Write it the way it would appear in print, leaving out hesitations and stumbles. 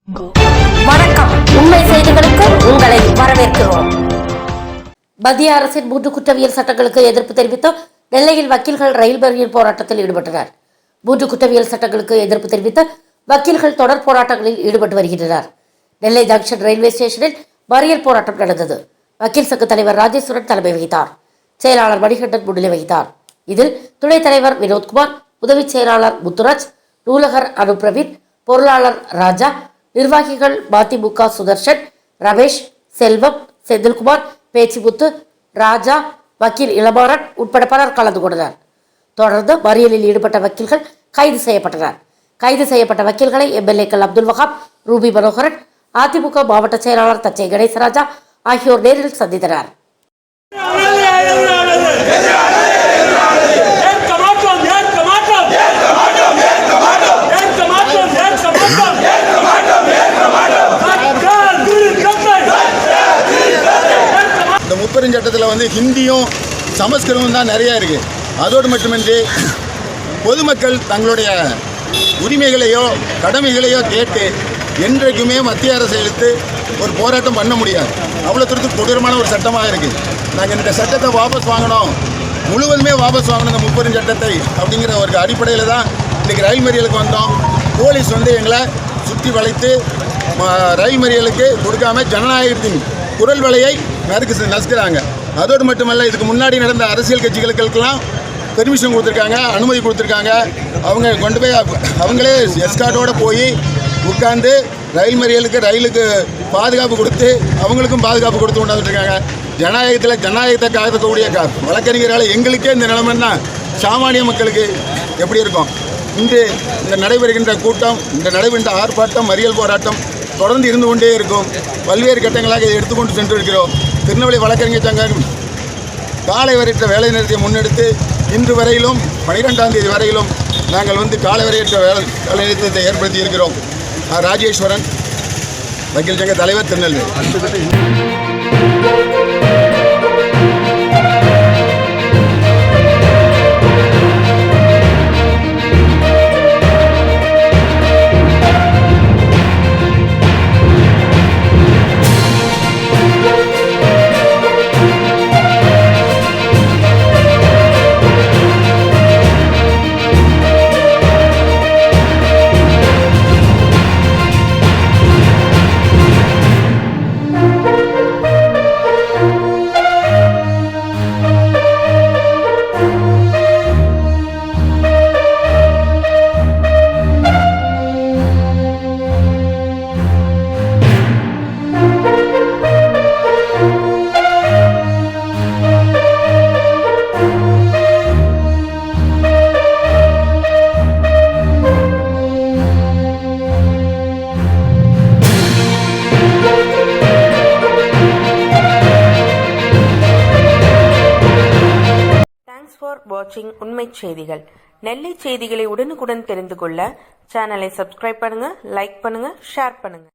வணக்கம். உண்மை செய்திகளுக்கு உங்களை வரவேற்கிறோம். மத்திய அரசின் 3 குற்றவியல் சட்டங்களுக்கு எதிர்ப்பு தெரிவித்து நெல்லையில் வக்கீல்கள் ரயில் மறியல் போராட்டத்தில் ஈடுபட்டனர். 3 குற்றவியல் சட்டங்களுக்கு எதிர்ப்பு தெரிவித்து வக்கீல்கள் தொடர் போராட்டங்களில் ஈடுபட்டு வருகின்றனர். நெல்லை ஜங்ஷன் ரயில்வே ஸ்டேஷனில் மறியல் போராட்டம் நடந்தது. வக்கீல் சங்க தலைவர் ராஜேஸ்வரன் தலைமை வகித்தார். செயலாளர் மணிகண்டன் முன்னிலை வகித்தார். இதில் துணைத் தலைவர் வினோத்குமார், உதவி செயலாளர் முத்துராஜ், நூலகர் அனுப்பிரவீன், பொருளாளர் ராஜா, நிர்வாகிகள் மதிமுக சுதர்ஷன், ரமேஷ், செல்வம், செந்தில்குமார், பேச்சிமுத்து, ராஜா, வக்கீல் இளமாறன் உட்பட பலர் கலந்து கொண்டனர். தொடர்ந்து மறியலில் ஈடுபட்ட வக்கீல்கள் கைது செய்யப்பட்டனர். கைது செய்யப்பட்ட வக்கீல்களை எம்எல்ஏக்கள் அப்துல் வஹாப், ரூபி மனோகரன், அதிமுக மாவட்ட செயலாளர் தச்சை கணேசராஜா ஆகியோர் நேரில் சந்தித்தனர். இந்த முப்பெருஞ்சட்டத்தில் ஹிந்தியும் சமஸ்கிருதமும் தான் நிறையா இருக்குது. அதோடு மட்டுமின்றி பொதுமக்கள் தங்களுடைய உரிமைகளையோ கடமைகளையோ கேட்டு என்றைக்குமே மத்திய அரசை எடுத்து ஒரு போராட்டம் பண்ண முடியாது. அவ்வளோ தூரத்துக்கு கொடூரமான ஒரு சட்டமாக இருக்குது. நாங்கள் இந்த சட்டத்தை வாபஸ் வாங்கணும், முழுவதுமே வாபஸ் வாங்கணும் இந்த முப்பெருஞ்சட்டத்தை அப்படிங்கிற ஒரு அடிப்படையில் தான் இன்றைக்கி ரயில் மறியலுக்கு வந்தோம். போலீஸ் எங்களை சுற்றி வளைத்து ரயில் மறியலுக்கு கொடுக்காம ஜனநாயகத்தின் குரல் வலையை நசுக்கிறாங்க. அதோடு மட்டுமல்ல, இதுக்கு முன்னாடி நடந்த அரசியல் கட்சிகளுக்கெல்லாம் பெர்மிஷன் கொடுத்துருக்காங்க, அனுமதி கொடுத்துருக்காங்க. அவங்க கொண்டு போய் அவங்களே எஸ்கார்டோடு போய் உட்கார்ந்து ரயில் ரயிலுக்கு பாதுகாப்பு கொடுத்து அவங்களுக்கும் பாதுகாப்பு கொடுத்து கொண்டாந்துருக்காங்க. ஜனநாயகத்தை காக்கக்கூடிய வழக்கறிஞர்களால் எங்களுக்கே இந்த நிலைமைன்னா சாமானிய மக்களுக்கு எப்படி இருக்கும்? இன்று இந்த நடைபெறுகின்ற கூட்டம், இந்த நடைபெறுகின்ற ஆர்ப்பாட்டம், மறியல் போராட்டம் தொடர்ந்து இருந்து கொண்டே இருக்கும். பல்வேறு கட்டங்களாக இதை எடுத்துக்கொண்டு சென்று இருக்கிறோம். திருநெல்வேலி வழக்கறிஞர் சங்கம் காலை வரையற்ற வேலை நிறுத்தத்தை முன்னெடுத்து இன்று வரையிலும் 12ஆம் தேதி வரையிலும் நாங்கள் காலை வரையற்ற வேலை நிறுத்தத்தை ஏற்படுத்தி இருக்கிறோம். ராஜேஸ்வரன், வக்கீல் சங்க தலைவர், திருநெல்வேலி. வாட்சிங் உண்மை செய்திகள். நெல்லை செய்திகளை உடனுக்குடன் தெரிந்து கொள்ள சேனலை சப்ஸ்கிரைப் பண்ணுங்க, லைக் பண்ணுங்க, ஷேர் பண்ணுங்க.